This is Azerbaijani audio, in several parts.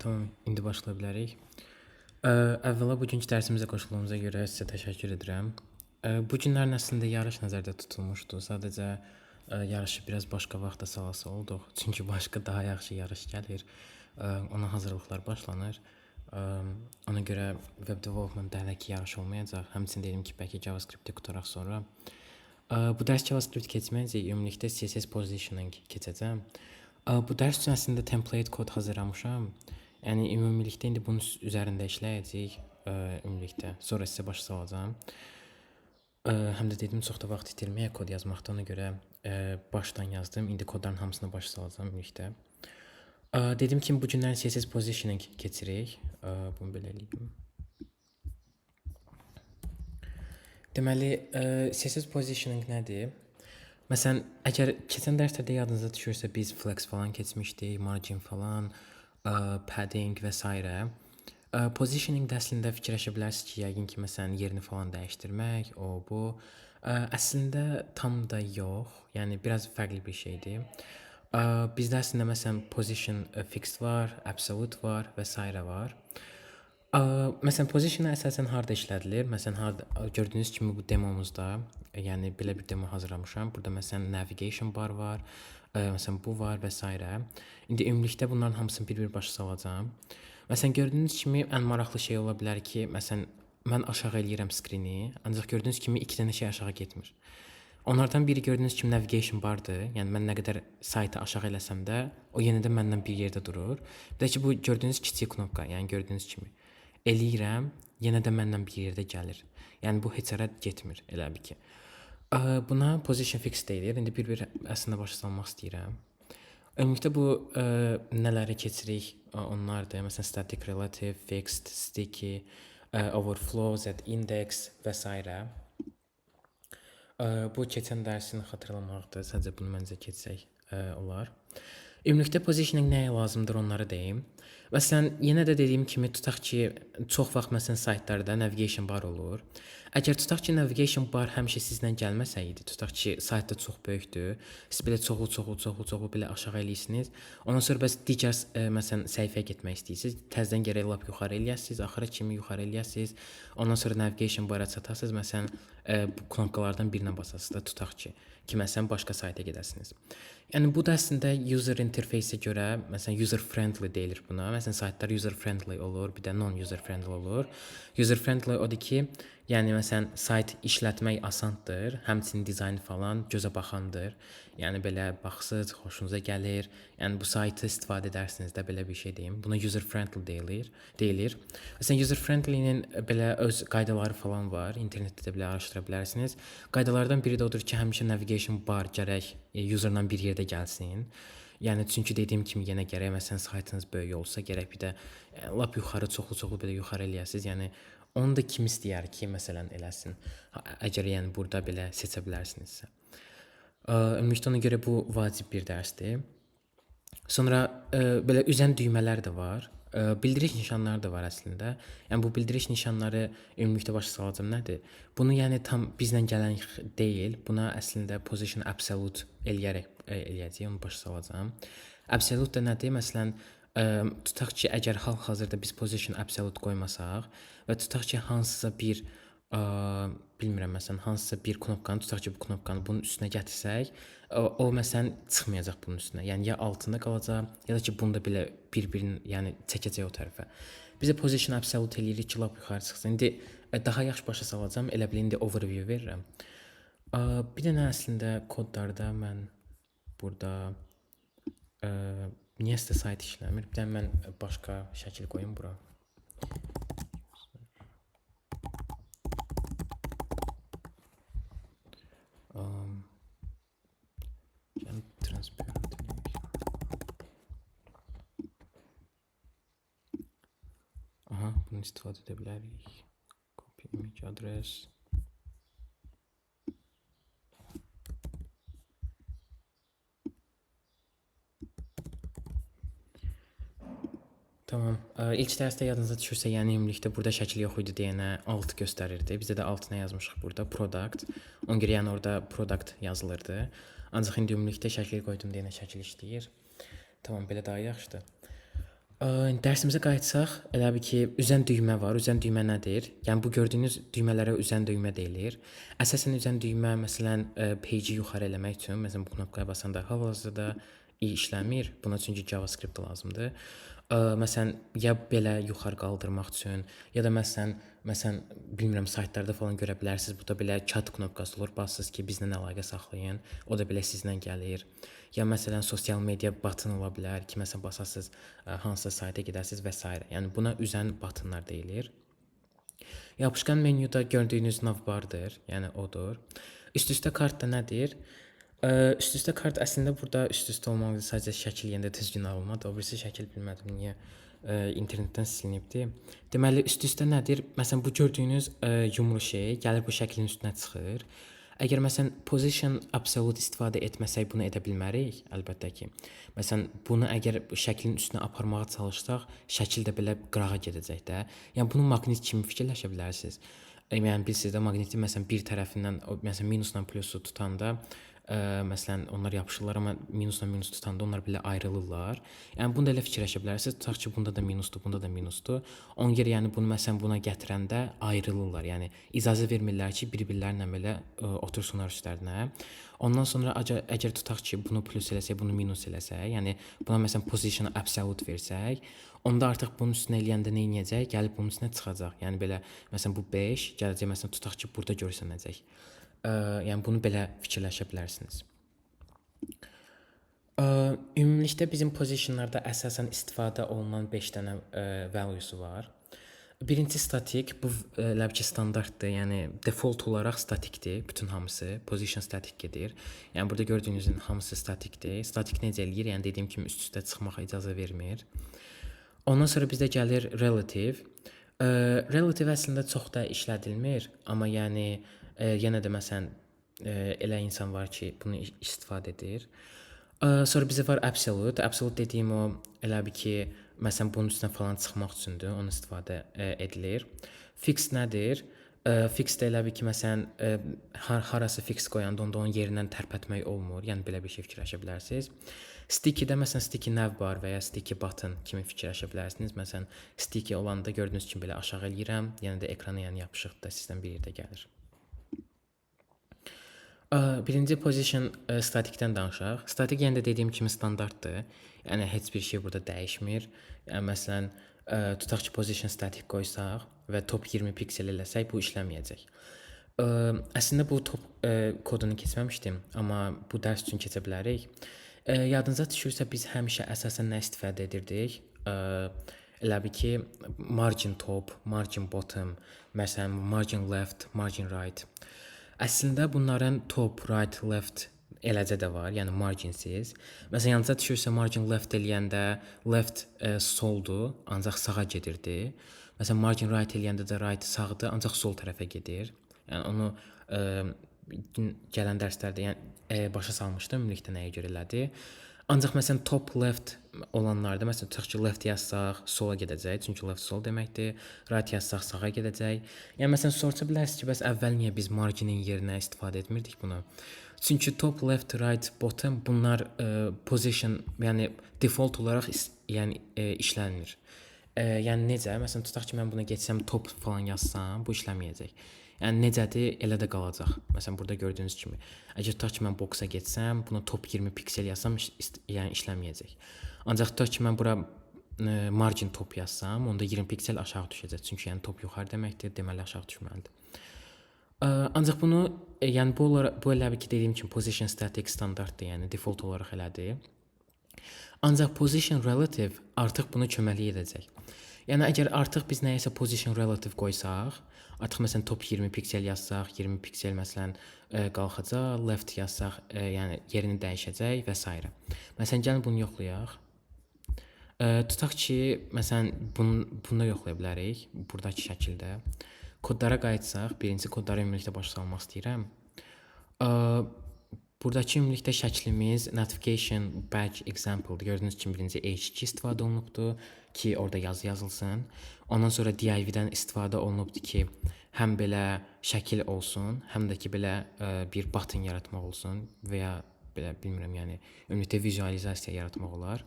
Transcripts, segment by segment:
Tamam, indi başlaya bilərik. Əvvəla bugünkü dərsimizə qoşulduğunuza görə sizə təşəkkür edirəm. Bu günlərin əslində yarış nəzərdə tutulmuşdu. Sadəcə yarışı biraz başqa vaxta salası olduq. Çünki başqa daha yaxşı yarış gəlir. Ona hazırlıqlar başlanır. Ona görə web development hələ ki yarış olmayacaq. Həmçinin dedim ki, bəlkə JavaScript-i qutaraq sonra. Bu dərs JavaScript keçməyəcək, ümumilikdə CSS positioning keçəcəm. Bu dərs üçün əslində template kod hazırlamışam. Yəni ümumilikdə indi bunun üzərində işləyəcəyik ümumilikdə. Sonra sizə başa salacağam. Həm də dedim çox da vaxt itirməyə kod yazmaqda, ona görə başdan yazdım. İndi kodların hamısına başa salacağam ümumilikdə. Dedim ki, bu günlərin CSS positioning keçirik. Bunu belə eləyim. Deməli, CSS positioning nədir? Məsələn, əgər keçən dərslərdə yadınıza düşürsə, biz flex falan keçmişdik, margin falan, padding və s. Positioning əslində fikirləşə bilərsiniz ki, yəqin ki, məsələn, yerini falan dəyişdirmək, o, bu. Əslində tam da yox, yəni biraz fərqli bir şeydir. Bizdə əslində məsələn position fixed var, absolute var və s. var. Məsələn, position əsasən harda işlədilir? Məsələn, gördüyünüz kimi bu demomuzda, yəni belə bir demo hazırlamışam. Burada məsələn navigation bar var, məsələn bu var və s. İndi ümumilikdə bunların hamısını bir-bir başa salacağam. Məsələn, gördüyünüz kimi ən maraqlı şey ola bilər ki, məsələn, mən aşağı eləyirəm screen-i, ancaq gördüyünüz kimi iki dənə şey aşağı getmir. Onlardan biri gördüyünüz kimi navigation bardır. Yəni mən nə qədər saytı aşağı eləsəm də, o yenə də məndən bir yerdə durur. Bir də ki, bu gördüyünüz kiçik knopka, yəni gördüyünüz kimi eləyirəm, yenə də məndən bir yerdə gəlir. Yəni bu heç yerə getmir, elə bil ki. Buna position fix deyilir. İndi bir-bir əslində başa salmaq istəyirəm. Ümumilikdə bu nələri keçirik onlardır. Məsələn, static relative, fixed, sticky, overflow, z-index və s. Bu keçən dərsin xatırlamaqdır. Sadəcə bunu məncə keçsək olar. Ümumilikdə positioning nəyə lazımdır onları deyim. Məsələn, yenə də dediyim kimi tutaq ki, çox vaxt məsələn saytlarda navigation bar olur. Əgər tutaq ki, navigation bar həmişə sizdən gəlməsəydi, tutaq ki, saytda çox böyükdür, siz belə çoxlu belə aşağı eləyirsiniz. Ondan sonra bəs digər məsələn səhifəyə getmək istəyirsiniz, təzədən gərək lap yuxarı eləyəsiniz, axıra kimi yuxarı eləyəsiniz. Ondan sonra navigation bara çatasınız, məsələn, bu knopkalardan birinə basasınız da tutaq ki, məsələn başqa sayta gedəsiniz. Yəni bu da əslində user interface-ə görə, məsələn user friendly deyilir buna. Məsələn saytlar user friendly olur, bir də non user friendly olur. User friendly odur ki, yəni məsələn sayt işlətmək asandır, həmçinin dizaynı falan gözə baxandır. Yəni belə baxsız, xoşunuza gəlir. Yəni bu saytı istifadə edərsiniz də belə bir şey deyim. Buna user friendly deyilir. Məsələn user friendly-nin belə öz qaydaları falan var. İnternetdə də belə araşdıra bilərsiniz. Qaydalardan biri də odur ki, həmişə navigation bar gərək userla bir yerdə gəlsin. Yəni çünki dediyim kimi yenə gərək məsələn saytınız böyük olsa, gərək bir də lap yuxarı çoxlu belə yuxarı eləyəsiniz. Yəni onu da kim istəyər ki, məsələn eləsin. Əgər yəni burada belə seçə bilərsinizsə. Ümumiyyətlə ona görə bu vacib bir dərsdir. Sonra belə üzən düymələr də var. Bildiriş nişanları da var əslində. Yəni bu bildiriş nişanları ümumilikdə başa salacağım nədir? Bunu yəni tam bizlə gələn deyil. Buna əslində position absolute eləyəcəyik, onu başa salacağam. Absolute da nədir? Məsələn, tutaq ki, əgər hal-hazırda biz position absolute qoymasaq və tutaq ki, hansısa bir bilmirəm, məsələn, hansısa bir knopkanı, tutaq ki, bu knopkanı bunun üstünə gətirsək, o məsələn çıxmayacaq bunun üstünə. Yəni ya altında qalacaq, ya da ki, bunda belə bir-birini, yəni çəkəcək o tərəfə. Bizə position absolute eləyirik ki, lap yuxarı çıxsın. İndi daha yaxşı başa salacağam, elə bil indi overview verirəm. Bir dənə əslində kodlarda mən burada niyəsə sayt işləmir. Bir dənə mən başqa şəkil qoyum bura. Transparent. Aha, bunu istifadə edə bilərik. Copy image address. Tamam. İlk dərsdə yadınıza düşürsə, yəni ümumilikdə burada şəkil yox idi deyənə alt göstərirdi. Bizdə də altına yazmışıq burada product. Ona görə yəni orada product yazılırdı. Ancaq indi ümumilikdə şəkil qoydum deyənə şəkil işləyir. Tamam, belə daha yaxşıdır. Dərsimizə qayıtsaq, elə bil ki, üzən düymə var. Üzən düymə nədir? Yəni bu gördüyünüz düymələrə üzən düymə deyilir. Əsasən üzən düymə məsələn page-i yuxarı eləmək üçün, məsələn bu knopkaya basanda hal-hazırda işləmir. Buna çünki JavaScript lazımdır. Məsələn ya belə yuxarı qaldırmaq üçün, ya da məsələn bilmirəm saytlarda falan görə bilərsiniz. Burada belə chat knopkası olur. Basırsınız ki, bizlə əlaqə saxlayın. O da belə sizlə gəlir. Ya məsələn sosial media button ola bilər ki, məsələn basasınız hansısa sayta gedəsiniz və s. Yəni buna üzən buttonlar deyilir. Yapışqan menyuda gördüyünüz navbardır, yəni odur. Üst-üstə kart da nədir? Üst-üstə kart əslində burada üst-üstə olmalıdır, sadəcə şəkil yenə də düzgün alınmadı. O birisi şəkil bilmədim niyə internetdən silinibdi. Deməli üst-üstə nədir? Məsələn bu gördüyünüz yumru şey gəlir bu şəklin üstünə çıxır. Əgər məsələn position absolute istifadə etməsək bunu edə bilmərik, əlbəttə ki. Məsələn bunu əgər şəklin üstünə aparmağa çalışsaq, şəkil də belə qırağa gedəcək də. Yəni bunu maqnit kimi fikirləşə bilərsiniz. Yəni bilirsiniz də maqniti məsələn bir tərəfindən məsələn minusla plusu tutanda məsələn onlar yapışırlar, amma minusla minus tutanda onlar belə ayrılırlar. Yəni bunu da elə fikirləşə bilərsiniz. Tutaq ki, bunda da minusdur, bunda da minusdur. Ona görə yəni bunu məsələn buna gətirəndə ayrılırlar. Yəni icazə vermirlər ki, bir-birlərinə belə otursunlar üstlərinə. Ondan sonra əgər tutaq ki, bunu plus eləsək, bunu minus eləsək, yəni buna məsələn position absolute versək, onda artıq bunun üstünə eləyəndə nə edəcək? Gəlib bunun üstünə çıxacaq. Yəni belə məsələn bu 5 gələcək məsələn tutaq ki, burada görsənəcək. Yəni bunu belə fikirləşə bilərsiniz. Ümumilikdə bizim positionlarda əsasən istifadə olunan 5 dənə value'su var. Birinci statik, bu elə ki standartdır, yəni default olaraq statikdir, bütün hamısı position statik gedir. Yəni burada gördüyünüzün hamısı statikdir. Statik necə eləyir? Yəni dediyim kimi üst-üstə çıxmağa icazə vermir. Ondan sonra bizdə gəlir relative. Relative əslində çox da işlədilmir, amma yəni yenə də məsələn elə insan var ki, bunu istifadə edir. Sonra bizə var absolute. Absolute dediyim o elə bil ki, məsələn bunun üstünə falan çıxmaq üçündür, onu istifadə edilir. Fix nədir? Fix də elə bil ki, məsələn harası fix qoyanda onda onun yerindən tərpətmək olmur. Yəni belə bir şey fikirləşə bilərsiniz. Sticky-də məsələn sticky nav var və ya sticky button kimi fikirləşə bilərsiniz. Məsələn sticky olanda gördüyünüz kimi belə aşağı eləyirəm, yəni də ekrana yəni yapışıq da sizdən bir yerdə gəlir. Birinci position statikdən danışaq. Statik yəni də dediyim kimi standartdır. Yəni heç bir şey burada dəyişmir. Yəni məsələn tutaq ki, position statik qoysaq və top 20 piksel eləsək bu işləməyəcək. Əslində bu top kodunu keçməmişdim, amma bu dərs üçün keçə bilərik. Yadınıza düşürsə biz həmişə əsasən nə istifadə edirdik? Elə bil ki, margin top, margin bottom, məsələn margin left, margin right. Əslində bunların top, right, left eləcə də var, yəni marginsiz. Məsələn, yanınıza düşürsə margin left eləyəndə left soldur, ancaq sağa gedirdi. Məsələn, margin right eləyəndə də right sağdır, ancaq sol tərəfə gedir. Yəni onu gələn dərslərdə yəni başa salmışdım, ümumilikdə nəyə görə elədi. Ancaq məsələn top left olanlarda məsələn tutaq ki, left yazsaq sola gedəcək, çünki left sol deməkdir. Right yazsaq sağa gedəcək. Yəni məsələn soruşa bilərsiniz ki, bəs əvvəl niyə biz marginin yerinə istifadə etmirdik bunu? Çünki top, left, right, bottom bunlar position, yəni default olaraq yəni işlənmir. Yəni necə? Məsələn tutaq ki, mən buna getsəm top falan yazsam, bu işləməyəcək. Yəni necədir, elə də qalacaq. Məsələn burada gördüyünüz kimi, əgər tutaq ki, mən box'a getsəm, buna top 20 piksel yazsam, yəni işləməyəcək. Ancaq tutaq ki, mən bura margin top yazsam, onda 20 piksel aşağı düşəcək. Çünki yəni top yuxarı deməkdir, deməli aşağı düşməlidir. Ancaq bunu yəni bu elə bil ki, dediyim kimi position static standartdır, yəni default olaraq elədir. Ancaq position relative artıq bunu köməklik edəcək. Yəni əgər artıq biz nəyisə position relative qoysaq, artıq məsələn top 20 piksel yazsaq, 20 piksel məsələn qalxacaq, left yazsaq, yəni yerini dəyişəcək və s. Məsələn gəlin bunu yoxlayaq. Tutaq ki, məsələn bunu yoxlaya bilərik buradakı şəkildə. Kodlara qayıtsaq, birinci kodları ümumilikdə başa salmaq istəyirəm. Buradakı ümumilikdə şəklimiz notification badge example-dır. Gördüyünüz kimi birinci H2 istifadə olunubdur ki, orada yazı yazılsın. Ondan sonra div-dən istifadə olunubdur ki, həm belə şəkil olsun, həm də ki, belə bir button yaratmaq olsun və ya belə bilmirəm, yəni ümumilikdə vizualizasiya yaratmaq olar.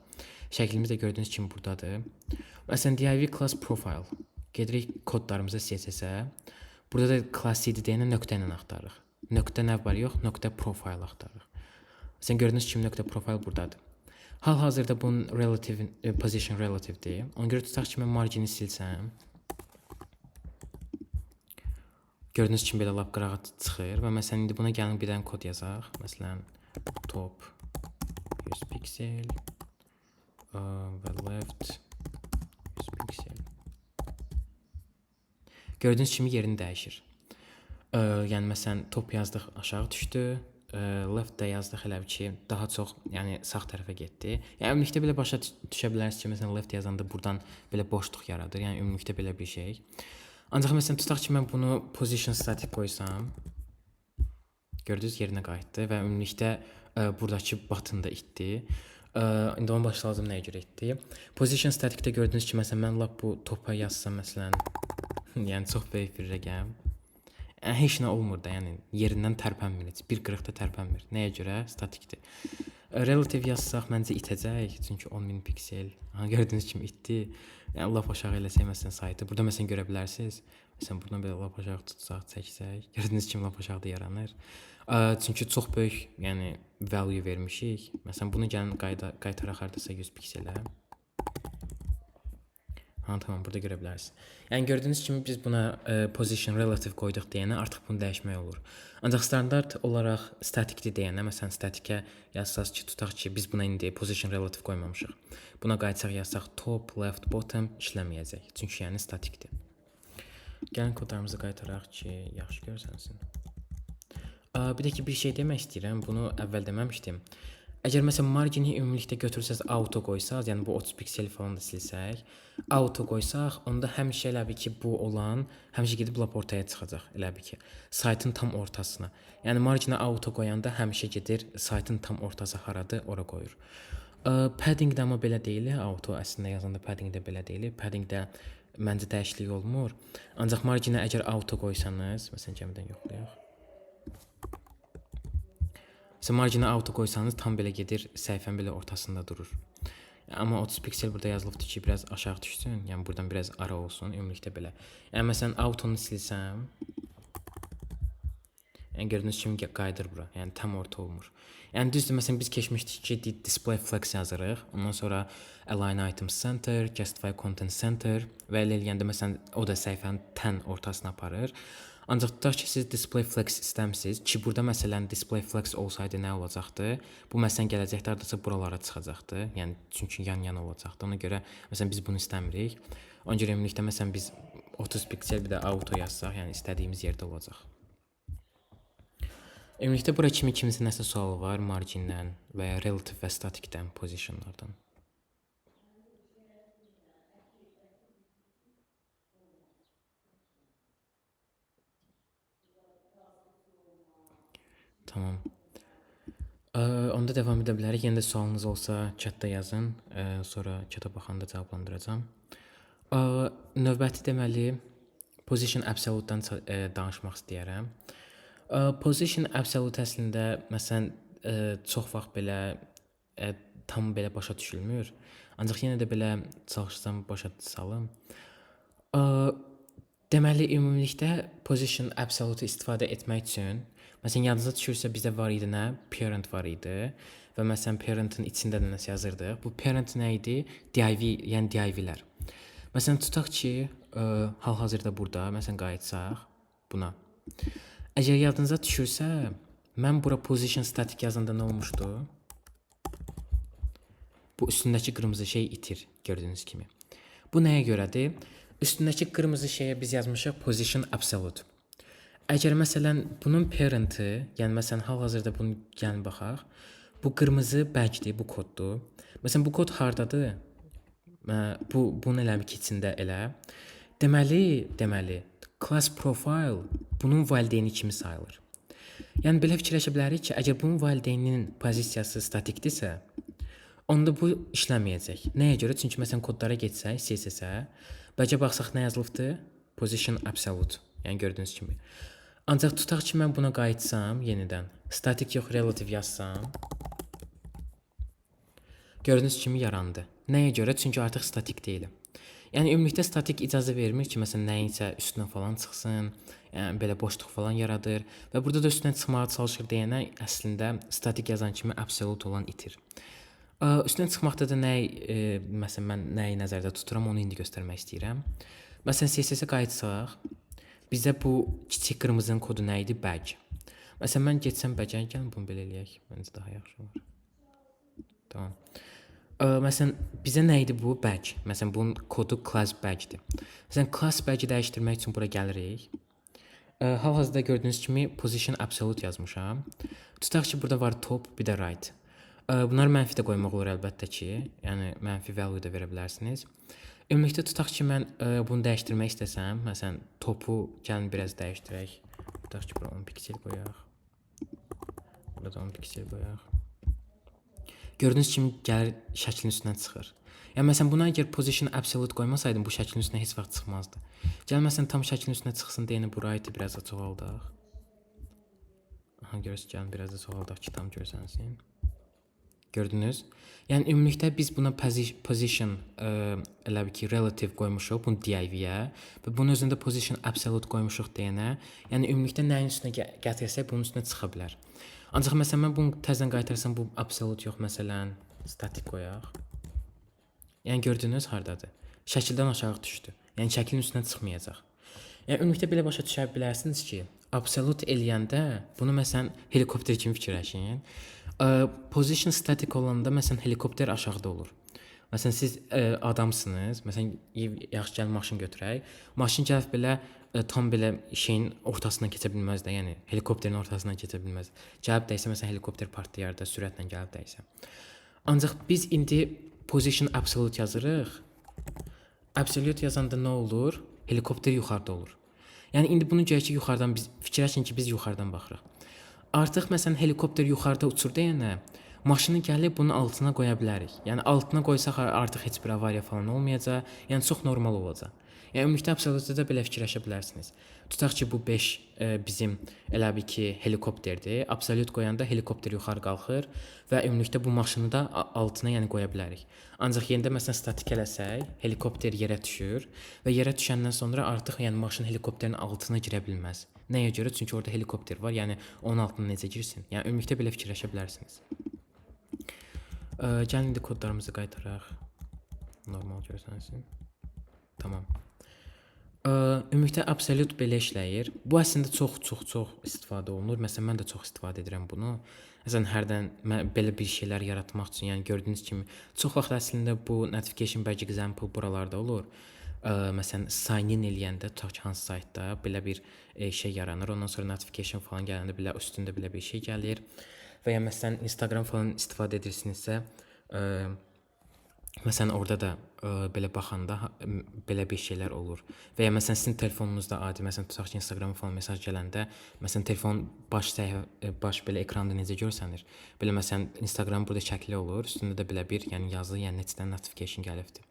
Şəklimiz də gördüyünüz kimi burdadır. Məsələn, div class profile. Gedirik kodlarımıza CSS-ə. Burada da class id deyənə nöqtə ilə axtarırıq. Nöqtə nə var yox, nöqtə profile axtarırıq. Məsələn, gördüyünüz kimi nöqtə profile burdadır. Hal-hazırda bunun relative position relativedir. Ona görə tutaq ki, mən margini silsəm. Gördüyünüz kimi belə lap qırağa çıxır və məsələn indi buna gəlin bir dənə kod yazaq. Məsələn, top 100 piksel və left 100 piksel. Gördüyünüz kimi yerini dəyişir. Yəni məsələn top yazdıq, aşağı düşdü. Left də yazdıq elə ki, daha çox, yəni sağ tərəfə getdi. Yəni ümumilikdə belə başa düşə bilərsiniz ki, məsələn left yazanda burdan belə boşluq yaradır. Yəni ümumilikdə belə bir şey. Ancaq məsələn tutaq ki, mən bunu position static qoysam, gördünüz yerinə qayıtdı və ümumilikdə buradakı button da itdi. İndi onun baş lazım nəyə görə etdi? Position staticdə gördüyünüz kimi məsələn mən lap bu topa yazsam məsələn, yəni çox böyük bir rəqəm. Heç nə olmur da, yəni yerindən tərpənmir, heç bir qırıq da tərpənmir. Nəyə görə? Statikdir. Relative yazsaq məncə itəcək, çünki 10.000 piksel. Gördüyünüz kimi itdi. Yəni lap aşağı eləsək məsələn saytı. Burada məsələn görə bilərsiniz. Məsələn buradan belə lap aşağı tutsaq, çəksək, gördüyünüz kimi lap aşağıda yaranır. Çünki çox böyük, yəni value vermişik. Məsələn bunu gəlin qaytaraq hardasa 100 pikselə. Tamam, burada görə bilərsiniz. Yəni gördüyünüz kimi biz buna position relative qoyduq deyənə artıq bunu dəyişmək olur. Ancaq standart olaraq statikdir deyənə, məsələn statikə yazsaq ki, tutaq ki, biz buna indi position relative qoymamışıq. Buna qayıtsaq yazsaq top, left, bottom işləməyəcək. Çünki yəni statikdir. Gəlin kodlarımızı qaytaraq ki, yaxşı görsənsin. Bir də ki, bir şey demək istəyirəm. Bunu əvvəl deməmişdim. Əgər məsələn margini ümumilikdə götürsəz auto qoysaq, yəni bu 30 piksel falan da silsək, auto qoysaq, onda həmişə elə bil ki, bu olan həmişə gedib lap ortaya çıxacaq, elə bil ki, saytın tam ortasına. Yəni marginə auto qoyanda həmişə gedir saytın tam ortası haradır, ora qoyur. Paddingdə amma belə deyil, auto əslində yazanda paddingdə belə deyil. Paddingdə məncə dəyişiklik olmur. Ancaq marginə əgər auto qoysanız, məsələn gəmidən yoxlayaq. Marginə auto qoysanız tam belə gedir, səhifənin belə ortasında durur. Amma 30 piksel burada yazılıbdır ki, biraz aşağı düşsün, yəni buradan biraz ara olsun, ümumilikdə belə. Yəni məsələn autonu silsəm, yəni gördüyünüz kimi qayıdır bura, yəni tam orta olmur. Yəni düzdür, məsələn biz keçmişdik ki, display flex yazırıq, ondan sonra align item center, justify content center və elə eləyəndə məsələn o da səhifənin tən ortasına aparır. Ancaq tutaq ki, siz display flex istəmisiniz ki, burada məsələn display flex olsaydı nə olacaqdı? Bu məsələn gələcəkdə hardasa buralara çıxacaqdı. Yəni çünki yan-yana olacaqdı. Ona görə məsələn biz bunu istəmirik. Ona görə ümumilikdə məsələn biz 30 piksel bir də auto yazsaq, yəni istədiyimiz yerdə olacaq. Ümumilikdə bura kimi kiminsə nəsə sualı var margindən və ya relative və statikdən, positionlardan. Tamam. Onda davam edə bilərik. Yenə də sualınız olsa chatdə yazın. Sonra chata baxanda cavablandıracağam. Növbəti deməli position absolute-dan danışmaq istəyirəm. Position absolute əslində məsələn çox vaxt belə tam belə başa düşülmür. Ancaq yenə də belə çalışsam başa salım. Deməli ümumilikdə position absolute istifadə etmək üçün məsələn yadınıza düşürsə bizdə var idi nə? Parent var idi və məsələn parentın içində də nəsə yazırdıq. Bu parent nə idi? Div, yəni divlər. Məsələn tutaq ki, hal-hazırda burada məsələn qayıtsaq buna. Əgər yadınıza düşürsə, mən bura position static yazanda nə olmuşdu? Bu üstündəki qırmızı şey itir, gördüyünüz kimi. Bu nəyə görədir? Üstündəki qırmızı şeyə biz yazmışıq position absolute. Əgər məsələn bunun parenti, yəni məsələn hal-hazırda bunu gəlin baxaq. Bu qırmızı bəlkədir, bu koddur. Məsələn bu kod hardadır? Bunun elə bir içində elə. Deməli class profile bunun valideyni kimi sayılır. Yəni belə fikirləşə bilərik ki, əgər bunun valideyninin pozisiyası statikdirsə, onda bu işləməyəcək. Nəyə görə? Çünki məsələn kodlara getsək, CSS-ə, bəlkə baxsaq nə yazılıbdır? Position absolute. Yəni gördüyünüz kimi. Ancaq tutaq ki, mən buna qayıtsam yenidən, statik yox relative yazsam, gördüyünüz kimi yarandı. Nəyə görə? Çünki artıq statik deyilim. Yəni ümumilikdə statik icazə vermir ki, məsələn nəyinsə üstünə falan çıxsın, yəni belə boşluq falan yaradır və burada da üstünə çıxmağa çalışır deyənə əslində statik yazan kimi absolut olan itir. Üstünə çıxmaqda da məsələn mən nəyi nəzərdə tuturam, onu indi göstərmək istəyirəm. Məsələn CSS-ə qayıtsaq, bizə bu kiçik qırmızının kodu nə idi? Bag. Məsələn mən getsəm bag-ə, gəlin bunu belə eləyək. Məncə daha yaxşı olar. Tamam. Məsələn bizə nə idi bu? Bag. Məsələn bunun kodu class bag-dir. Məsələn class bag-i dəyişdirmək üçün bura gəlirik. Hal-hazırda gördüyünüz kimi position absolute yazmışam. Tutaq ki, burada var top, bir də right. Bunları mənfi də qoymaq olur əlbəttə ki. Yəni mənfi value da verə bilərsiniz. Ümumilikdə tutaq ki, mən bunu dəyişdirmək istəsəm, məsələn topu gəlin biraz dəyişdirək. Tutaq ki, bura 10 piksel qoyaq. Burada 10 piksel qoyaq. Gördüyünüz kimi gəlir şəklin üstündən çıxır. Yəni məsələn buna əgər position absolute qoymasaydım bu şəklin üstünə heç vaxt çıxmazdı. Gəl məsələn tam şəklin üstünə çıxsın deyəni bu right-i biraz da çoxaldaq. Aha görürsüz, gəlin biraz da çoxaldaq ki tam görsənsin. Gördünüz? Yəni ümumilikdə biz buna position elə bil ki relative qoymuşuq, bunu div-yə və bunun özündə position absolute qoymuşuq deyənə, yəni ümumilikdə nəyin üstünə gətirsək bunun üstünə çıxa bilər. Ancaq məsələn mən bunu təzədən qaytarsam bu absolute yox, məsələn statik qoyaq. Yəni gördünüz hardadır? Şəkildən aşağı düşdü. Yəni şəklin üstünə çıxmayacaq. Yəni ümumilikdə belə başa düşə bilərsiniz ki, absolute eləyəndə bunu məsələn helikopter kimi fikirləşin. Position static olanda məsələn helikopter aşağıda olur. Məsələn siz adamsınız, məsələn yaxşı gəl maşın götürək. Maşın gəlib belə tam belə şeyin ortasından keçə bilməz də, yəni helikopterin ortasından keçə bilməz. Gəlib dəysə məsələn helikopter partlayar da, sürətlə gəlib dəysə. Ancaq biz indi position absolute yazırıq. Absolute yazanda nə olur? Helikopter yuxarıda olur. Yəni indi bunu görək ki, yuxarıdan biz fikirləşin ki, biz yuxarıdan baxırıq. Artıq məsələn helikopter yuxarıda uçur deyənə, maşını gəlib bunun altına qoya bilərik. Yəni altına qoysaq artıq heç bir avariya falan olmayacaq. Yəni çox normal olacaq. Yəni ümumilikdə absolutda belə fikirləşə bilərsiniz. Tutaq ki, bu 5 bizim elə bil ki helikopterdir. Absolut qoyanda helikopter yuxarı qalxır və ümumilikdə bu maşını da altına yəni qoya bilərik. Ancaq yerində məsələn statik eləsək, helikopter yerə düşür və yerə düşəndən sonra artıq yəni maşın helikopterin altına girə bilməz. Nəyə görə? Çünki orada helikopter var. Yəni onun altına necə girsin? Yəni ümumilikdə belə fikirləşə bilərsiniz. Gəlin indi kodlarımızı qaytaraq. Normal görsənsin. Tamam. Ümumilikdə absolute belə işləyir. Bu əslində çox istifadə olunur. Məsələn mən də çox istifadə edirəm bunu. Məsələn hərdən belə bir şeylər yaratmaq üçün, yəni gördüyünüz kimi çox vaxt əslində bu notification badge example buralarda olur. Məsələn sign in eləyəndə tutaq ki hansı saytda belə bir şey yaranır. Ondan sonra notification falan gələndə belə üstündə belə bir şey gəlir. Və ya məsələn Instagram falan istifadə edirsinizsə, məsələn orada da belə baxanda belə bir şeylər olur. Və ya məsələn sizin telefonunuzda adi məsələn tutaq ki Instagram falan mesaj gələndə, məsələn telefon baş belə ekranda necə görsənir? Belə məsələn Instagram burada şəkli olur, üstündə də belə bir yəni yazılı, yəni neçədən notification gəlibdir.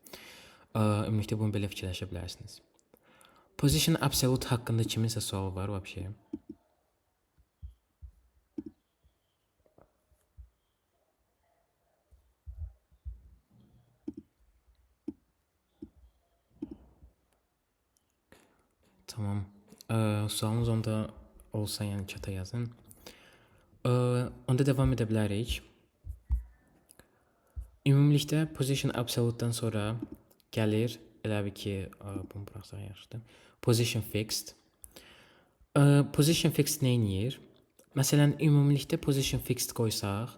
Ümumilikdə bunu belə fikirləşə bilərsiniz. Position absolute haqqında kiminsə sualı var vəbşə? Tamam. Sualınız onda olsa yəni çata yazın. Onda davam edə bilərik. Ümumilikdə position absolute-dan sonra gəlir, elə bil ki, bunu buraxsaq yaxşıdır. Position fixed. Position fixed nə edir? Məsələn, ümumilikdə position fixed qoysaq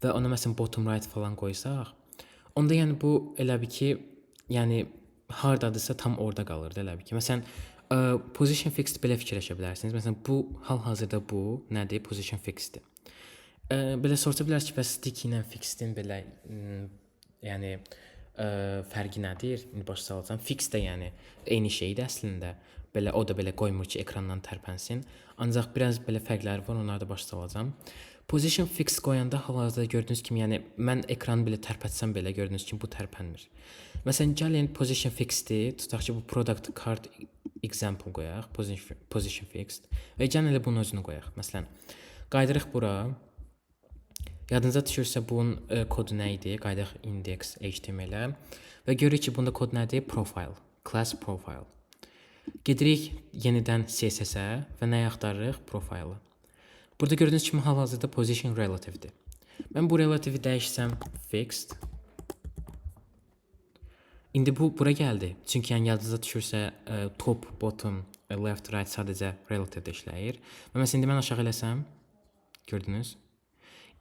və ona məsələn bottom right falan qoysaq, onda yəni bu elə bil ki, yəni hardadırsa tam orada qalır da elə bil ki. Məsələn, position fixed belə fikirləşə bilərsiniz. Məsələn, bu hal-hazırda bu nədir? Position fixed-dir. Belə soruşa bilərsiniz ki, bəs stick ilə fixed-in belə yəni fərqi nədir? İndi başa salacağam. Fixed də yəni eyni şeydir əslində. Belə o da belə qoymur ki, ekrandan tərpənsin. Ancaq biraz belə fərqləri var, onları da başa salacağam. Position fixed qoyanda hal-hazırda gördüyünüz kimi, yəni mən ekranı belə tərpətsəm belə gördüyünüz kimi bu tərpənmir. Məsələn, gəlin position fixed-i, tutaq ki, bu product card example qoyaq, position fixed və gəlin elə bunun özünü qoyaq. Məsələn, qaydırıq bura. Yadınıza düşürsə bunun kodu nə idi? Qaydaq index HTML-ə və görürük ki, bunda kod nədir? Profile, class profile. Gedirik yenidən CSS-ə və nəyi axtarırıq? Profile. Burada gördüyünüz kimi hal-hazırda position relative'dir. Mən bu relative'i dəyişsəm fixed. İndi bu bura gəldi. Çünki yəni yadınıza düşürsə top, bottom, left, right sadəcə relative-də işləyir. Və məsələn indi mən aşağı eləsəm, gördünüz?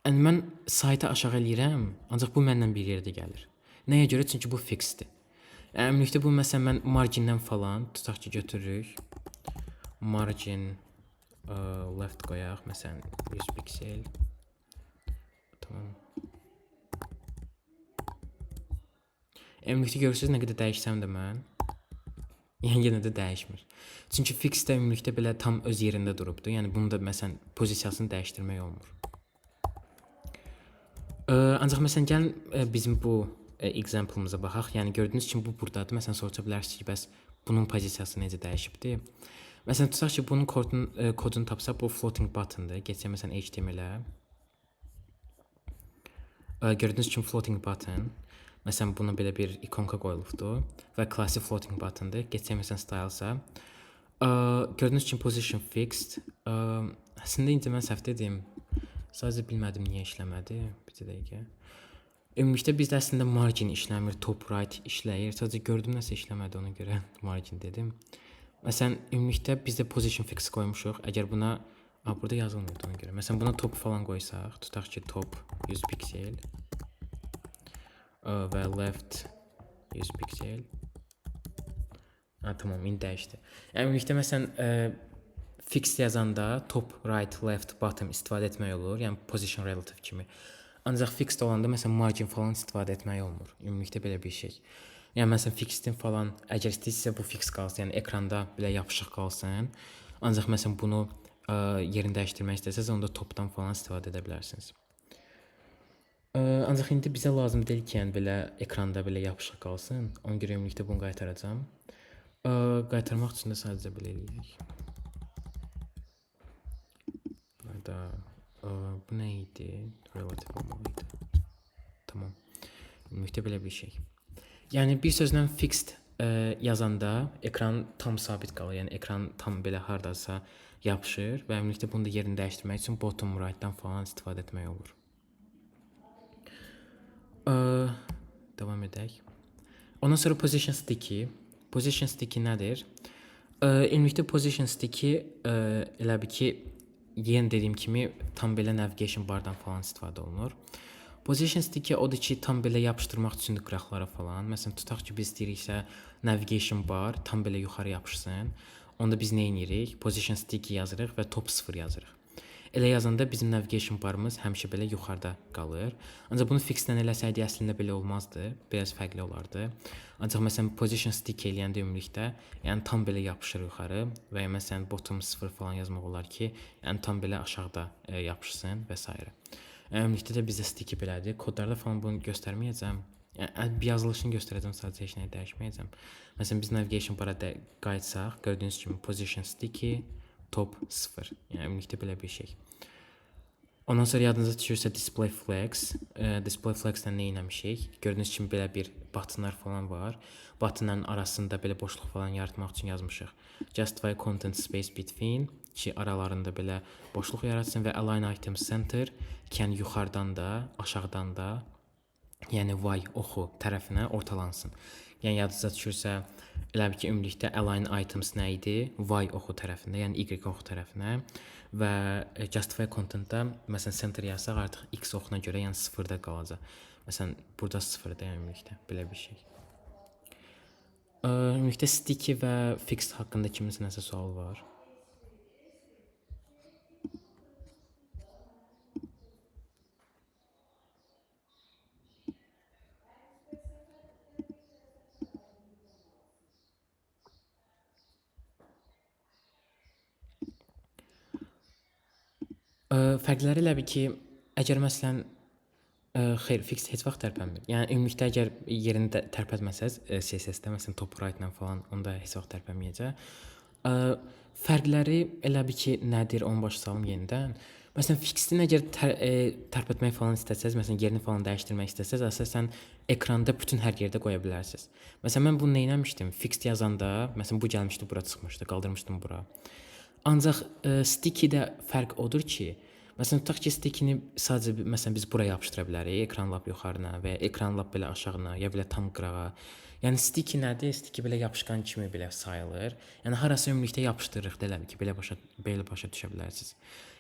Yəni mən saytı aşağı eləyirəm, ancaq bu məndən bir yerdə gəlir. Nəyə görə? Çünki bu fixdir. Yəni ümumilikdə bu məsələn mən margindən falan tutaq ki götürürük. Margin left qoyaq, məsələn 100 piksel. Tamam. Ümumilikdə görürsünüz nə qədər dəyişsəm də mən, yəni yenə də dəyişmir. Çünki fixdə ümumilikdə belə tam öz yerində durubdur. Yəni bunu da məsələn pozisiyasını dəyişdirmək olmur. Ancaq məsələn gəlin bizim bu example-mıza baxaq. Yəni gördüyünüz kimi bu burdadır. Məsələn soruşa bilərsiniz ki, bəs bunun pozisiyası necə dəyişibdir? Məsələn tutaq ki, bunun kodunu tapsa bu floating button-dır. Geçsək məsələn HTML-ə. Gördüyünüz kimi floating button. Məsələn buna belə bir ikonka qoyulubdur və klassi floating button-dır. Geçsək məsələn style-sa. Gördüyünüz kimi position fixed. Əslində indi mən səhv dedim. Sadəcə bilmədim niyə işləmədi. Bir dəqiqə. Ümumilikdə bizdə əslində margin işləmir, top right işləyir. Sadəcə gördüm nəsə işləmədi, ona görə margin dedim. Məsələn ümumilikdə bizdə position fix qoymuşuq. Əgər buna burada yazılmır ona görə. Məsələn buna top falan qoysaq, tutaq ki top 100 piksel və left 100 piksel. Tamam, indi dəyişdi. Yəni ümumilikdə məsələn fixed yazanda top, right, left, bottom istifadə etmək olur. Yəni position relative kimi. Ancaq fixed olanda məsələn margin falan istifadə etmək olmur. Ümumilikdə belə bir şey. Yəni məsələn fixedin falan əgər istəyirsə bu fix qalsın, yəni ekranda belə yapışıq qalsın. Ancaq məsələn bunu yerini dəyişdirmək istəsəz onda topdan falan istifadə edə bilərsiniz. Ancaq indi bizə lazım deyil ki, yəni belə ekranda belə yapışıq qalsın. Ona görə ümumilikdə bunu qaytaracağam. Qaytarmaq üçün də sadəcə belə eləyək. Bu nə idi? Relative olmalıydı. Tamam. Ümumilikdə belə bir şey. Yəni bir sözlə fixed yazanda ekran tam sabit qalır. Yəni ekran tam belə hardasa yapışır və ümumilikdə bunu da yerini dəyişdirmək üçün bottom right-dan falan istifadə etmək olur. Davam edək. Ondan sonra position sticky. Position sticky nədir? Ümumilikdə position sticky elə bir ki yenə dediyim kimi tam belə navigation bardan falan istifadə olunur. Position sticky odur ki, tam belə yapışdırmaq üçün qıraqlara falan. Məsələn, tutaq ki, biz istəyiriksə navigation bar tam belə yuxarı yapışsın. Onda biz nə edirik? Position sticky yazırıq və top 0 yazırıq. Elə yazanda bizim navigation barımız həmişə belə yuxarıda qalır. Ancaq bunu fixdən eləsəydik əslində belə olmazdı. Biraz fərqli olardı. Ancaq məsələn position sticky eləyəndə ümumilikdə, yəni tam belə yapışır yuxarı və ya məsələn bottom 0 falan yazmaq olar ki, yəni tam belə aşağıda yapışsın və s. Ümumilikdə də bizdə sticky belədir. Kodlarda falan bunu göstərməyəcəm. Yəni yazılışını göstərəcəm, sadəcə heç nəyi dəyişməyəcəm. Məsələn biz navigation bara qayıtsaq, gördüyünüz kimi position sticky top 0. Yəni ümumilikdə belə bir şey. Ondan sonra yadınıza düşürsə display flags. Display flags-dən nə etmişik? Gördüyünüz kimi belə bir buttonlar falan var. Buttonların arasında belə boşluq falan yaratmaq üçün yazmışıq. Justify content space between ki aralarında belə boşluq yaratsın və align item center ki yəni yuxarıdan da, aşağıdan da yəni Y oxu tərəfinə ortalansın. Yəni yadınıza düşürsə elə bir ki ümumilikdə align items nə idi? Y oxu tərəfində, yəni Y oxu tərəfinə və justify content-da məsələn center yazsaq artıq X oxuna görə yəni 0-da qalacaq. Məsələn burada 0-da yəni ümumilikdə belə bir şey. Ümumilikdə sticky və fixed haqqında kiminsə nəsə sual var? Fərqləri elə bir ki, əgər məsələn xeyr, fix heç vaxt tərpənmir. Yəni ümumilikdə əgər yerini tərpətməsəz CSS-də məsələn top right-la falan onda heç vaxt tərpənməyəcək. Fərqləri elə bir ki, nədir? Onu başa salım yenidən. Məsələn, fixdin əgər tərpətmək falan istəsəz, məsələn, yerini falan dəyişdirmək istəsəz, əsasən ekranda bütün hər yerdə qoya bilərsiniz. Məsələn, mən bunu nə etmişdim? Fixed yazanda, məsələn, bu gəlmişdi, bura çıxmışdı, qaldırmışdım bura. Ancaq sticky-də fərq odur ki, məsələn, tutaq ki, sticky-ni sadəcə məsələn biz bura yapışdıra bilərik, ekran lap yuxarına və ya ekran lap belə aşağına, ya belə tam qırağa. Yəni sticky nədir? Sticky belə yapışqan kimi belə sayılır. Yəni harasa ümumilikdə yapışdırırıq da elə ki, belə başa düşə bilərsiniz.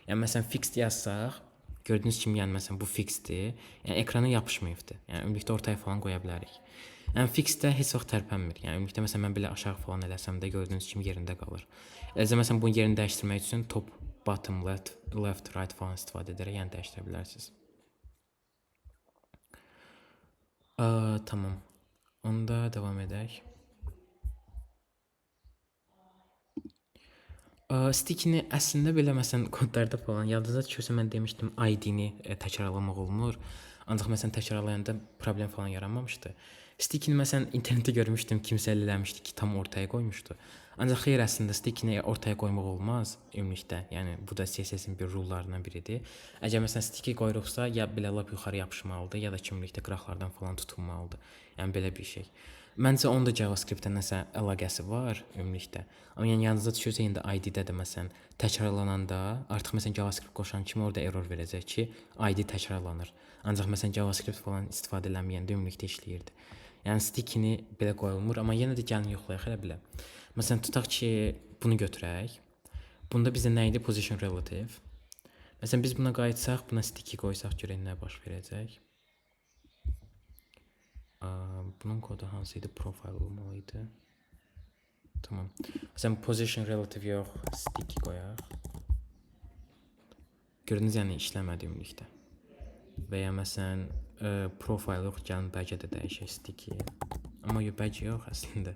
Yəni məsələn fixed yazsaq, gördüyünüz kimi yəni məsələn bu fixdir. Yəni ekrana yapışmayıbdı. Yəni ümumilikdə ortaya falan qoya bilərik. Yəni fixdə heç vaxt tərpənmir. Yəni ümumilikdə məsələn mən belə aşağı falan eləsəm də gördüyünüz kimi yerində qalır. Eləcə məsələn bunun yerini dəyişdirmək üçün top, bottom, left, right falan istifadə edərək yəni dəyişdirə bilərsiniz. Tamam. Onda devam edək. Stickini əslində belə məsələn kodlarda falan yadınızda düşürsə mən demişdim ID-ni təkrarlamaq olmur. Ancaq məsələn təkrarlayanda problem falan yaranmamışdı. Stickini məsələn internetdə görmüşdüm, kimsə eləmişdi ki, tam ortaya qoymuşdu. Ancaq xeyr əslində stickini ortaya qoymaq olmaz ümumilikdə. Yəni bu da CSS-in bir rullarından biridir. Əgər məsələn sticky qoyuruqsa ya belə lap yuxarı yapışmalıdır, ya da kimlikdə qıraqlardan falan tutulmalıdır. Yəni belə bir şey. Məncə onun da JavaScript-ə nəsə əlaqəsi var ümumilikdə. Amma yəni yadınızda düşürsə indi ID-də də məsələn təkrarlananda artıq məsələn JavaScript qoşan kimi orada error verəcək ki, ID təkrarlanır. Ancaq məsələn JavaScript falan istifadə eləməyəndə ümumilikdə işləyirdi. Yəni stickini belə qoyulmur, amma yenə də gəlin yoxlayaq elə belə. Məsələn tutaq ki, bunu götürək. Bunda bizə nə idi? Position relative. Məsələn biz buna qayıtsaq, buna sticky qoysaq görək nə baş verəcək. Bunun kodu hansı idi? Profile olmalıydı. Tamam. Məsələn position relative yox, sticky qoyaq. Gördünüz yəni işləmədi ümumilikdə. Və ya məsələn profile yox, gəlin badge də dəyişək sticky. Amma badge yox əslində.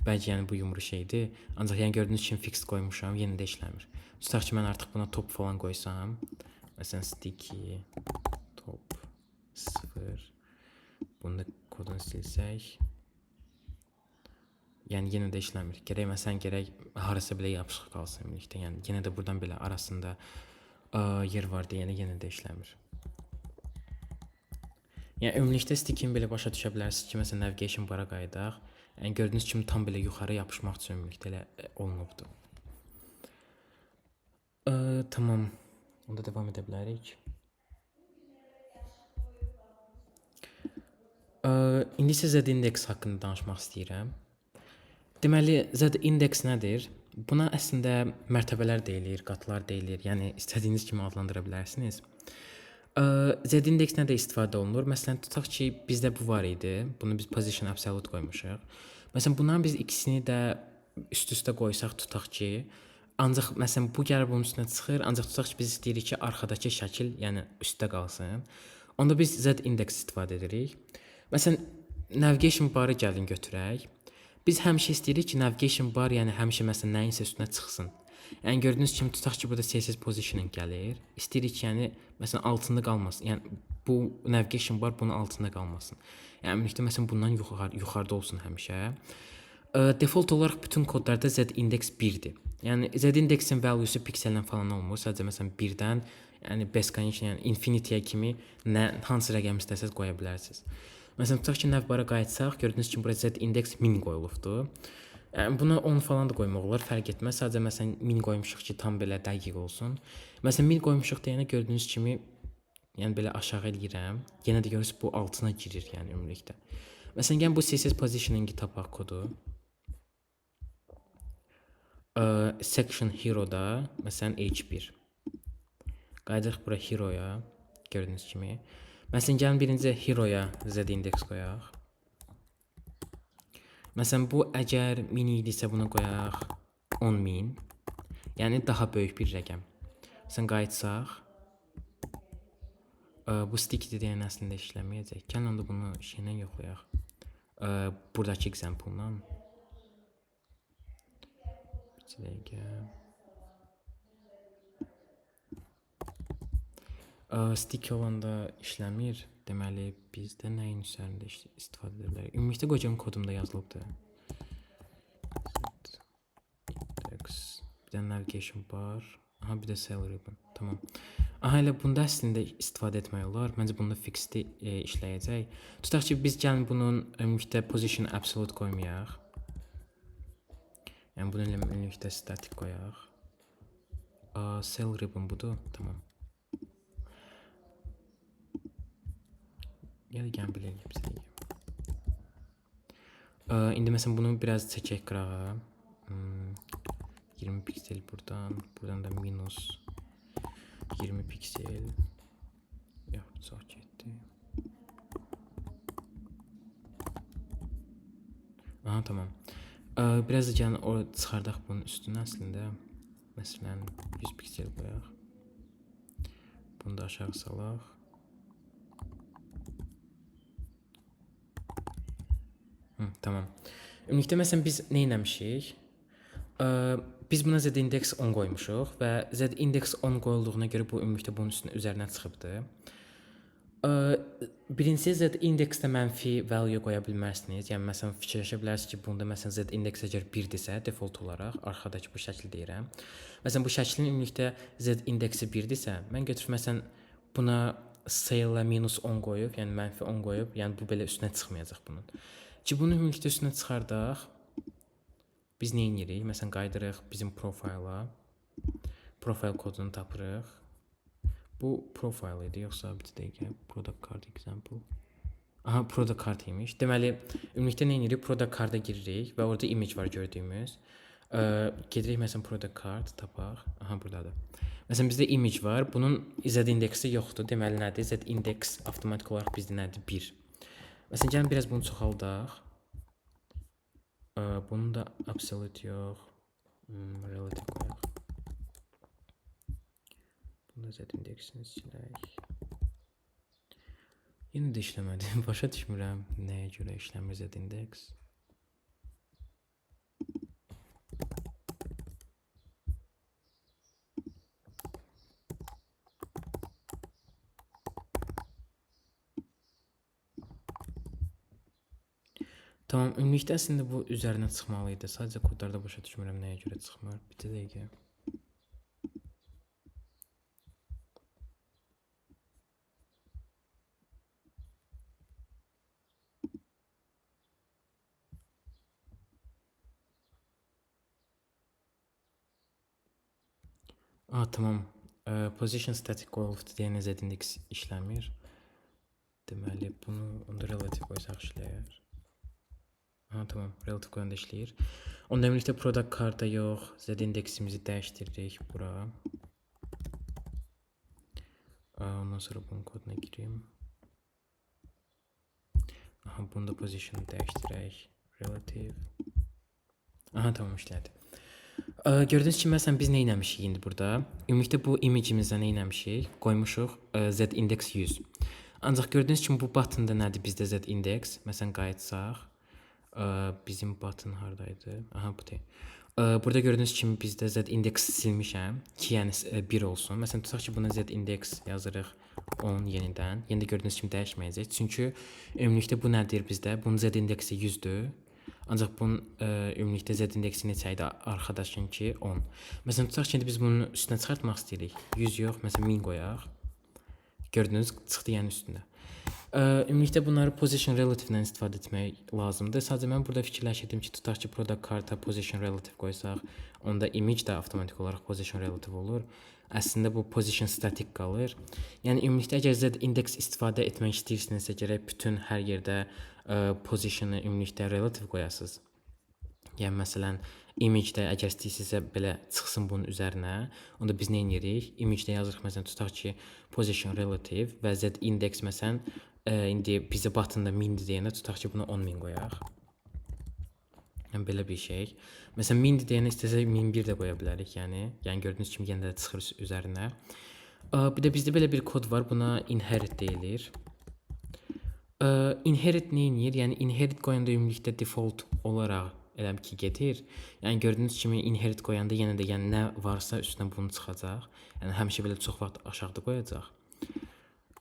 Badge yəni bu yumru şeydir. Ancaq yəni gördüyünüz kimi fixed qoymuşam, yenə də işləmir. Tutaq ki mən artıq buna top falan qoysam, məsələn sticky top 0. Bunu da kodunu silsək. Yəni yenə də işləmir. Gərək məsələn harasa belə yapışıq qalsın ümumilikdə. Yəni yenə də buradan belə arasında yer var deyə yenə də işləmir. Yəni ümumilikdə stickini belə başa düşə bilərsiniz ki, məsələn navigation bara qayıdaq. Yəni gördüyünüz kimi tam belə yuxarı yapışmaq üçün ümumilikdə elə olunubdu. Tamam. Onda devam edə bilərik. İndi isə z-index haqqında danışmaq istəyirəm. Deməli, z-index nədir? Buna əslində mərtəbələr deyilir, qatlar deyilir. Yəni istədiyiniz kimi adlandıra bilərsiniz. Z-index nədə istifadə olunur? Məsələn, tutaq ki, bizdə bu var idi. Bunu biz position absolute qoymuşuq. Məsələn, bunların biz ikisini də üst-üstə qoysaq tutaq ki, ancaq məsələn bu gəlir bunun üstünə çıxır, ancaq tutaq ki, biz istəyirik ki, arxadakı şəkil, yəni üstdə qalsın. Onda biz z-index istifadə edirik. Məsələn, navigation barı gəlin götürək. Biz həmişə istəyirik ki, navigation bar yəni həmişə məsələn nəyinsə üstünə çıxsın. Yəni gördüyünüz kimi tutaq ki, burada CSS positioning gəlir. İstəyirik ki, yəni məsələn altında qalmasın. Yəni bu navigation bar bunun altında qalmasın. Yəni ümumilikdə məsələn bundan yuxarıda olsun həmişə. Default olaraq bütün kodlarda z-index 1-dir. Yəni z-indexin value'su pikseldən falan olmur. Sadəcə məsələn 1-dən yəni beskonечно, yəni infinity-yə kimi hansı rəqəm istəsəz qoya bilərsiniz. Məsələn tutaq ki, nav bara qayıtsaq, gördüyünüz kimi burada z-index 1000 qoyulubdur. Yəni buna 10 falan da qoymaq olar, fərq etməz. Sadəcə məsələn 1000 qoymuşuq ki, tam belə dəqiq olsun. Məsələn 1000 qoymuşuq deyənə gördüyünüz kimi yəni belə aşağı eləyirəm. Yenə də görürsüz bu altına girir yəni ümumilikdə. Məsələn gəlin bu CSS positioning tapaq kodu. Section hero-da məsələn h1. Qayıdırıq bura hero-ya, gördüyünüz kimi. Məsələn gəlin birinci hero-ya z-index qoyaq. Məsələn bu əgər 1000 idisə buna qoyaq 10.000. Yəni daha böyük bir rəqəm. Məsələn qayıtsaq bu sticky deyən əslində işləməyəcək. Gəlin onda bunu şeylə yoxlayaq. Buradakı example-la. Bir dəqiqə. Sticky olanda işləmir. Deməli bizdə nəyin üzərində istifadə edə bilərik? Ümumilikdə qoyacağım kodumda yazılıbdır. Bir də navigation bar. Aha bir də cell ribbon. Tamam. Aha, elə bunda əslində istifadə etmək olar. Məncə bunda fixed işləyəcək. Tutaq ki, biz gəlin bunun ümumilikdə position absolute qoymayaq. Yəni bunu ümumilikdə static qoyaq. Cell ribbon budur. Tamam. Gəlin belə eləyib sizə. İndi məsələn bunu biraz çəkək qırağa. 20 piksel buradan da minus 20 piksel. Yox, çox getdi. Aha, tamam. Biraz da gəlin orada çıxardaq bunun üstünə əslində. Məsələn 100 piksel qoyaq. Bunu da aşağı salaq. Tamam. Ümumilikdə məsələn biz nə etmişik? Biz buna z index 10 qoymuşuq və z index 10 qoyulduğuna görə bu ümumilikdə bunun üzərinə çıxıbdı. Birincisi z indeksdə mənfi value qoya bilmərsiniz. Yəni məsələn fikirləşə bilərsiniz ki, bunda məsələn z indeks əgər 1-dirsə, default olaraq arxadakı bu şəkli deyirəm. Məsələn bu şəklin ümumilikdə z indeksi 1-dirsə, mən götürüb məsələn buna sale minus 10 qoyub, yəni mənfi 10 qoyub, yəni bu belə üstünə çıxmayacaq bunun. Ki bunu ümumilikdə üstünə çıxardaq, biz nə edirik? Məsələn qaydırıq bizim profayla. Profil kodunu tapırıq. Bu profile idi yoxsa bir dəqiqə product card example. Aha, product card imiş. Deməli ümumilikdə nə edirik? Product card-a giririk və orada image var gördüyümüz. Gedirik məsələn product card tapaq. Aha, burdadır. Məsələn bizdə image var. Bunun z indeksi yoxdur. Deməli nədir? Z index avtomatik olaraq bizdə nədir? 1. Məsələn gəlin biraz bunu çoxaldaq. Bunun da absolute yox. Relative qoyaq. Bunu z indeksini silək. Yenə də işləmədi. Başa düşmürəm nəyə görə işləmir z indeks. Tamam, ümumilikdə əslində bu üzərinə çıxmalı idi. Sadəcə kodlarda başa düşmürəm nəyə görə çıxmır. Bir dəqiqə. Tamam. Position static qoyulubdur deyən z indeks işləmir. Deməli bunu onda relative qoysaq işləyər. Tamam, relative qoyanda işləyir. Onda ümumilikdə product card-a yox, z indeksimizi dəyişdiririk bura. Ondan sonra bunun koduna gireyim. Aha, bunu da position dəyişdirək. Relative. Aha, tamam işlədi. Gördüyünüz kimi məsələn biz nə etmişik indi burada? Ümumilikdə bu image-imizə nə etmişik? Qoymuşuq z index 100. Ancaq gördüyünüz kimi bu button-da nədir bizdə z index? Məsələn qayıtsaq. Bizim button hardaydı? Aha, bu. Burada gördüyünüz kimi bizdə z index silmişəm ki, yəni 1 olsun. Məsələn tutaq ki, buna z index yazırıq 10 yenidən. Yenə də gördüyünüz kimi dəyişməyəcək. Çünki ümumilikdə bu nədir bizdə? Bunun z indeksi 100-dür. Ancaq bunun ümumilikdə z indeksi neçə idi? Arxadakın ki 10. Məsələn tutaq ki, biz bunun üstünə çıxartmaq istəyirik. 100 yox, məsələn 1000 qoyaq. Gördünüz, çıxdı yəni üstünə. Ümumilikdə bunları position relative-dən istifadə etmək lazımdır. Sadəcə mən burada fikirləşirdim ki, tutaq ki, product card-a position relative qoysaq, onda image də avtomatik olaraq position relative olur. Əslində bu position static qalır. Yəni ümumilikdə əgər z index istifadə etmək istəyirsinizsə, gərək bütün hər yerdə position-ı ümumilikdə relative qoyasınız. Yəni məsələn image-də əgər istəyirsinizsə belə çıxsın bunun üzərinə, onda biz nə edirik? Image-də yazırıq məsələn tutaq ki, position relative və z index məsələn indi bizə button-da 1000-dir deyəndə tutaq ki, buna 10000 qoyaq. Yəni belə bir şey. Məsələn 1000-dir deyəndə istəsək 1001 də qoya bilərik, yəni gördüyünüz kimi yenə də çıxır üzərinə. Bir də bizdə belə bir kod var, buna inherit deyilir. Inherit nə edir? Yəni inherit qoyanda ümumilikdə default olaraq elə ki gedir. Yəni gördüyünüz kimi inherit qoyanda yenə də yəni nə varsa üstünə bunu çıxacaq. Yəni həmişə belə çox vaxt aşağıda qoyacaq.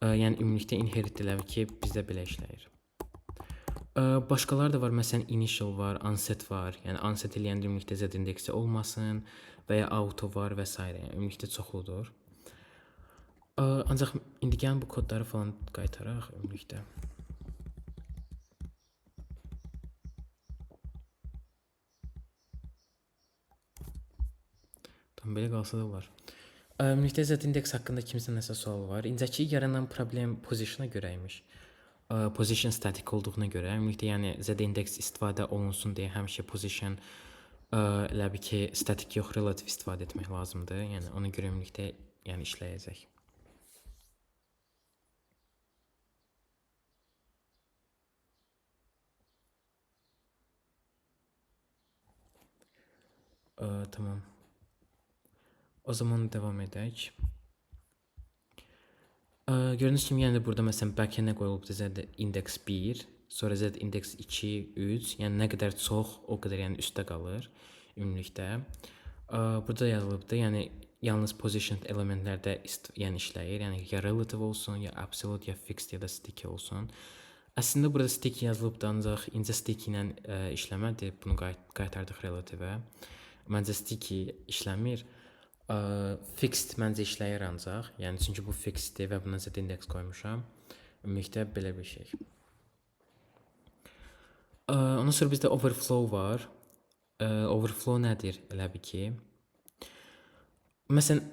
Yəni ümumilikdə inherit elə ki bizdə belə işləyir. Başqaları da var. Məsələn initial var, unset var. Yəni unset eləyəndə ümumilikdə z indeksi olmasın və ya auto var və s. Yəni ümumilikdə çoxludur. Ancaq indi gəlin bu kodları falan qaytaraq ümumilikdə. Tam belə qalsa da olar. Ümumilikdə z-index haqqında kimsə nəsə sual var. İncəki yaranan problem position-a görə imiş. Position static olduğuna görə, ümumilikdə yəni z-index istifadə olunsun deyə həmişə position elə bil ki, static yox, relative istifadə etmək lazımdır. Yəni ona görə ümumilikdə yəni işləyəcək. Tamam. O zaman devam edək. Gördüyünüz kimi yəni burada məsələn back-endə qoyulubdur z-index 1, sonra z-index 2, 3, yəni nə qədər çox, o qədər yəni üstdə qalır ümumilikdə. Burada yazılıbdır, yəni yalnız position elementlərdə yəni işləyir, yəni ya relative olsun, ya absolute, ya fixed, ya da sticky olsun. Əslində burada sticky yazılıbdır, ancaq incə sticky ilə işləmədi, bunu qaytardıq relative-ə. Məncə sticky işləmir. Fixed məncə işləyir ancaq, yəni çünki bu fixeddir və buna z-index qoymuşam. Ümumilikdə belə bir şey. Ondan sonra bizdə overflow var. Overflow nədir? Elə bil ki, məsələn,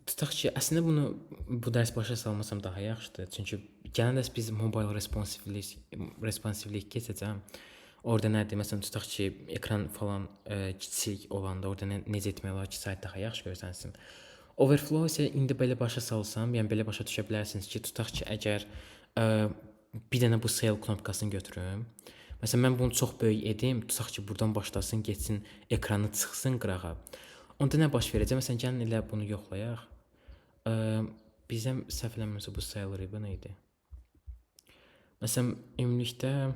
tutaq ki, əslində bunu bu dərs başa salmasam daha yaxşıdır. Çünki gələn dərs biz mobile responsivelik keçəcəm. Orada nədir? Məsələn, tutaq ki, ekran falan kiçik olanda orada necə etmək olar ki, sayt daha yaxşı görsənsin. Overflow isə indi belə başa salsam, yəni belə başa düşə bilərsiniz ki, tutaq ki, əgər bir dənə bu sale knopkasını götürüm. Məsələn, mən bunu çox böyük edim, tutaq ki, buradan başlasın, getsin, ekranı çıxsın qırağa. Onda nə baş verəcək? Məsələn, gəlin elə bunu yoxlayaq. Bizə səhv eləmirəmsə bu sale ribbon idi. Məsələn, ümumilikdə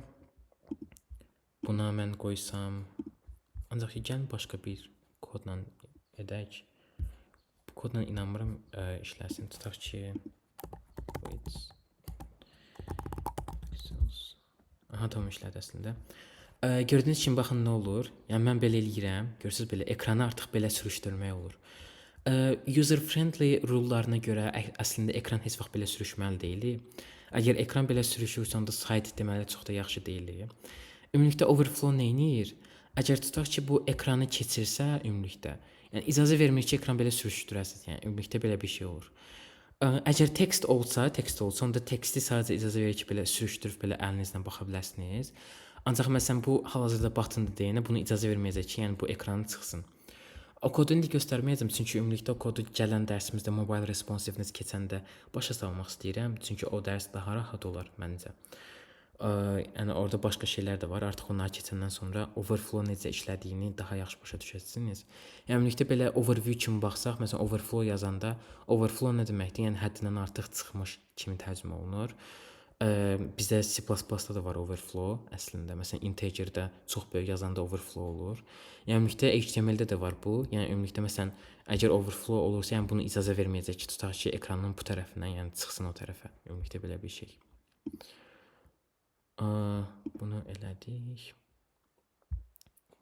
buna mən qoysam, ancaq ki, gəlin başqa bir kodla edək. Bu kodla inanmıram işləsin. Tutaq ki, aha, tamam işlədi əslində. Gördüyünüz kimi baxın nə olur. Yəni mən belə eləyirəm. Görürsüz belə ekranı artıq belə sürüşdürmək olur. User friendly rullarına görə əslində ekran heç vaxt belə sürüşməli deyil. Əgər ekran belə sürüşürsə, onda sayt deməli çox da yaxşı deyil. Ümumilikdə overflow nə edir? Əgər tutaq ki, bu ekranı keçirsə ümumilikdə, yəni icazə vermir ki, ekran belə sürüşdürəsiniz. Yəni ümumilikdə belə bir şey olur. Əgər tekst olsa, onda teksti sadəcə icazə verir ki, belə sürüşdürüb belə əlinizlə baxa bilərsiniz. Ancaq məsələn bu hal-hazırda button-dır deyənə bunu icazə verməyəcək ki, yəni bu ekranı çıxsın. O kodu indi göstərməyəcəm, çünki ümumilikdə o kodu gələn dərsimizdə mobile responsiveness keçəndə başa salmaq istəyirəm, çünki o dərs daha rahat olar məncə. Yəni orada başqa şeylər də var. Artıq onları keçəndən sonra overflow necə işlədiyini daha yaxşı başa düşəcəksiniz. Yəni ümumilikdə belə overview kimi baxsaq, məsələn overflow yazanda overflow nə deməkdir? Yəni həddindən artıq çıxmış kimi tərcümə olunur. Bizdə C++-da da var overflow əslində. Məsələn integerdə çox böyük yazanda overflow olur. Yəni ümumilikdə HTML-də də var bu. Yəni ümumilikdə məsələn əgər overflow olursa, yəni bunu icazə verməyəcək ki, tutaq ki, ekranın bu tərəfindən, yəni çıxsın o tərəfə. Ümumilikdə belə bir şey. Bunu elədik.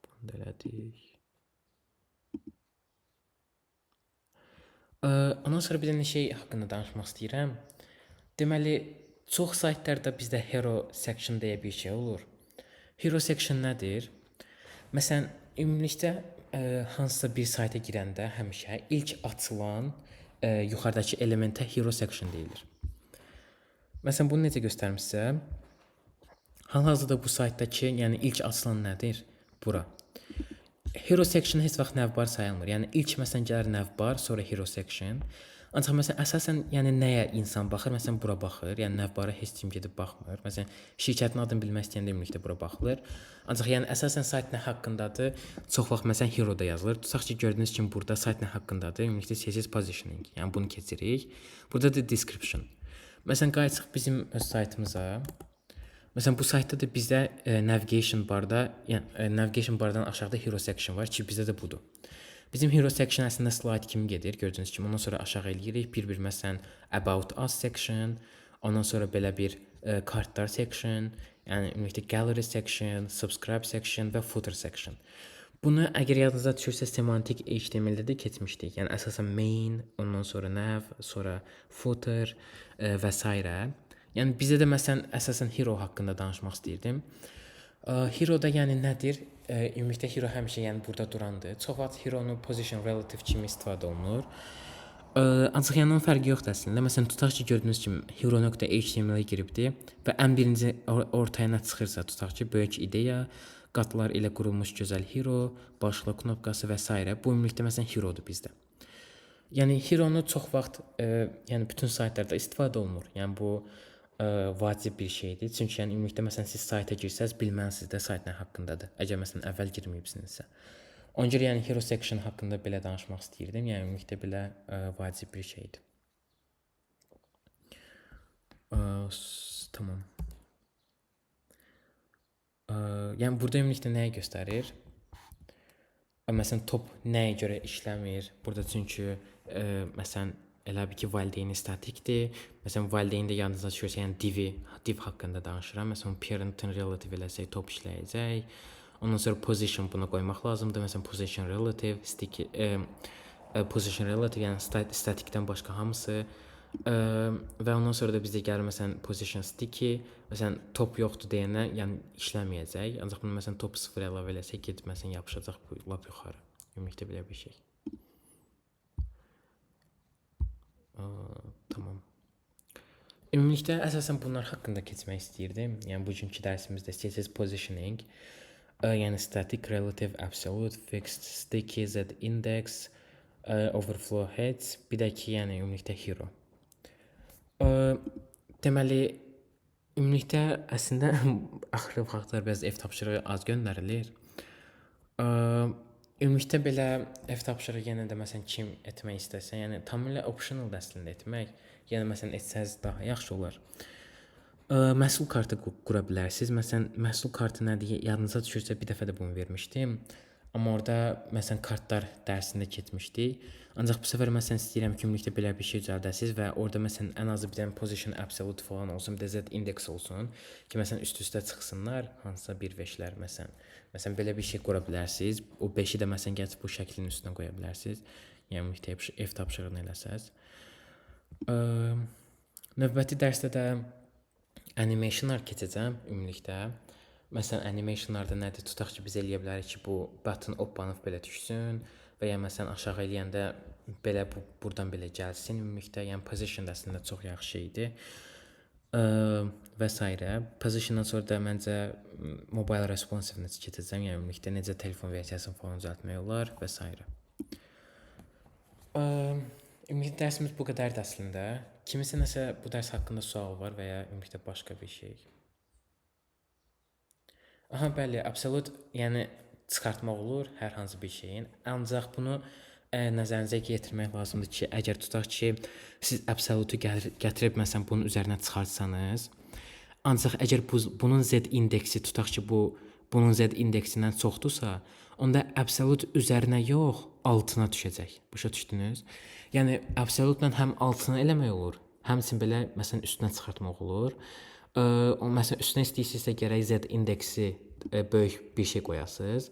Bunu da elədik. Ondan sonra bir dənə şey haqqında danışmaq istəyirəm. Deməli, çox saytlarda bizdə hero section deyə bir şey olur. Hero section nədir? Məsələn, ümumilikdə hansısa bir sayta girəndə həmişə ilk açılan yuxarıdakı elementə hero section deyilir. Məsələn, bunu necə göstərmişsə, hal-hazırda bu saytdakı, yəni ilk açılan nədir? Bura. Hero section heç vaxt navbar sayılmır. Yəni ilk məsələn gəlir navbar, sonra hero section. Ancaq məsələn əsasən yəni nəyə insan baxır? Məsələn bura baxır. Yəni navbara heç kim gedib baxmır. Məsələn şirkətin adını bilmək istəyəndə ümumilikdə bura baxılır. Ancaq yəni əsasən sayt nə haqqındadır? Çox vaxt məsələn hero-da yazılır. Tutaq ki, gördüyünüz kimi burada sayt nə haqqındadır? Ümumilikdə CSS positioning. Yəni bunu keçirik. Burada da description. Məsələn qayıtsaq bizim öz saytımıza. Məsələn bu saytda da bizdə navigation barda, yəni navigation bardan aşağıda hero section var ki, bizdə də budur. Bizim hero section əslində slide kimi gedir, gördüyünüz kimi. Ondan sonra aşağı eləyirik, bir-bir məsələn about us section, ondan sonra belə bir kartlar section, yəni ümumilikdə gallery section, subscribe section və footer section. Bunu əgər yadınıza düşürsə semantik HTML-də də keçmişdik. Yəni əsasən main, ondan sonra nav, sonra footer və s. Yəni bizə də məsələn əsasən hero haqqında danışmaq istəyirdim. Hero da yəni nədir? Ümumiyyətlə hero həmişə yəni burada durandır. Çox vaxt hero-nu position relative kimi istifadə olunur. Ancaq yəni onun fərqi yoxdur əslində. Məsələn, tutaq ki, gördüyünüz kimi hero.html-ə giribdi və ən birinci ortaya nə çıxırsa, tutaq ki, böyük ideya, qatlar ilə qurulmuş gözəl hero, başlıq knopkası və s. Bu ümumilikdə məsələn herodur bizdə. Yəni hero-nu çox vaxt yəni bütün saytlarda istifadə olunur. Yəni bu vacib bir şeydir. Çünki yəni ümumilikdə məsələn siz sayta girsəz, bilməlisiniz də sayt nə haqqındadır. Əgər məsələn əvvəl girməyibsinizsə. Ona görə yəni hero section haqqında belə danışmaq istəyirdim. Yəni ümumilikdə belə vacib bir şeydir. Tamam. Yəni burada ümumilikdə nəyi göstərir? Məsələn top nəyə görə işləmir? Burada çünki məsələn elə bir ki valideyn statikdir. Məsələn valideyn də yadınızda düşürsə, yəni div haqqında danışıram. Məsələn parent-in relative eləsək top işləyəcək. Ondan sonra position buna qoymaq lazımdır. Məsələn position relative, sticky position relative yəni statikdən başqa hamısı. Və ondan sonra da bizdə gəlir məsələn position sticky. Məsələn top yoxdur deyəndə yəni işləməyəcək. Ancaq bunu məsələn top 0 əlavə eləsək gedib məsələn yapışacaq bu lap yuxarı. Ümumilikdə belə bir şey. Tamam. Ümumilikdə əsasən bunlar haqqında keçmək istəyirdim. Yəni bugünkü dərsimizdə CSS positioning, yəni static, relative, absolute, fixed, sticky, z index, overflow heads, bir də ki yəni ümumilikdə hero. Deməli ümumilikdə əslində axırı vaxtlar bəzi ev tapşırığı az göndərilir. Ümumilikdə belə ev tapşırığı yenə də məsələn kim etmək istəsə, yəni tamamilə optional əslində etmək. Yəni məsələn etsəz daha yaxşı olar. Məhsul kartı qura bilərsiniz. Məsələn, məhsul kartı nədir? Yadınıza düşürsə bir dəfə də bunu vermişdim. Amma orada məsələn kartlar dərsində keçmişdik. Ancaq bu səfər məsələn istəyirəm ki, ümumilikdə belə bir şey düzəldəsiniz və orada məsələn ən azı bir dənə position absolute falan olsun, bir də z index olsun ki, məsələn üst-üstə çıxsınlar, hansısa bir veşlər məsələn. Məsələn belə bir şey qura bilərsiniz. O 5-i də məsələn gəlib bu şəklin üstünə qoya bilərsiniz. Yəni ümumilikdə ev tapşırığını eləsəz. Növbəti dərsdə də animationlar keçəcəm ümumilikdə. Məsələn, animationlarda nədir? Tutaq ki, biz eləyə bilərik ki, bu button oplanıb belə düşsün və ya məsələn aşağı eləyəndə belə burdan belə gəlsin ümumilikdə. Yəni position da əslində çox yaxşı şeydir. Və s. Positiondan sonra da məncə mobile responsiveness keçəcəm. Yəni ümumilikdə necə telefon versiyasını falan düzəltmək olar və s. Ümumiyyətlə dərsimiz bu qədərdir əslində. Kimisə nəsə bu dərs haqqında sual var və ya ümumiyyətlə başqa bir şey. Aha, bəli, absolut, yəni çıxartmaq olur hər hansı bir şeyin. Ancaq bunu nəzərinizə yetirmək lazımdır ki, əgər tutaq ki, siz absolutu gətirib məsələn bunun üzərinə çıxartsanız, ancaq əgər bunun z indeksi tutaq ki, bunun z indeksindən çoxdursa, onda absolut üzərinə yox, altına düşəcək. Başa düşdünüz? Yəni absolutla həm altına eləmək olur, həmçinin belə məsələn üstünə çıxartmaq olur. Məsələn üstünə istəyirsinizsə gərək z indeksi böyük bir şey qoyasınız.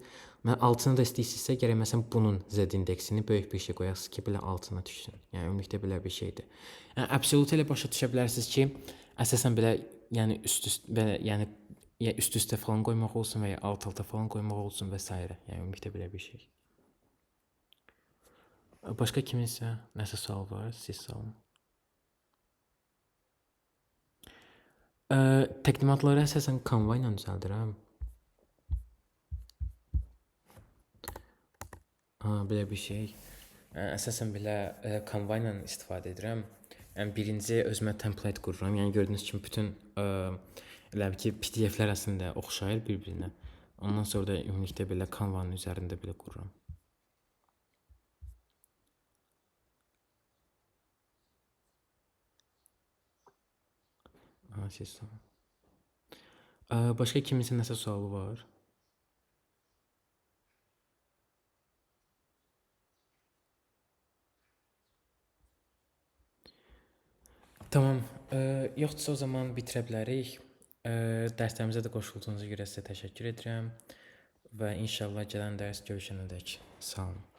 Altına da istəyirsinizsə gərək məsələn bunun z indeksini böyük bir şey qoyasınız ki, belə altına düşsün. Yəni ümumilikdə belə bir şeydir. Yəni absolut elə başa düşə bilərsiniz ki, əsasən belə yəni üst-üstə falan qoymaq olsun və ya alt-alta falan qoymaq olsun və s. Yəni ümumilikdə belə bir şey. Başqa kiminsə nəsə sual var, siz sorun. Təqdimatları əsasən Canva ilə düzəldirəm. Belə bir şey. Əsasən belə Canva ilə istifadə edirəm. Yəni birinci özümə template qururam. Yəni gördüyünüz kimi bütün elə ki PDF-lər əslində oxşayır bir-birinə. Ondan sonra da ümumilikdə belə Canva-nın üzərində belə qururam. Siz sorun. Başqa kiminsə nəsə sualı var? Tamam. Yoxdursa o zaman bitirə bilərik. Dərslərimizə də qoşulduğunuza görə sizə təşəkkür edirəm və inşallah gələn dərs görüşənədək. Sağ olun.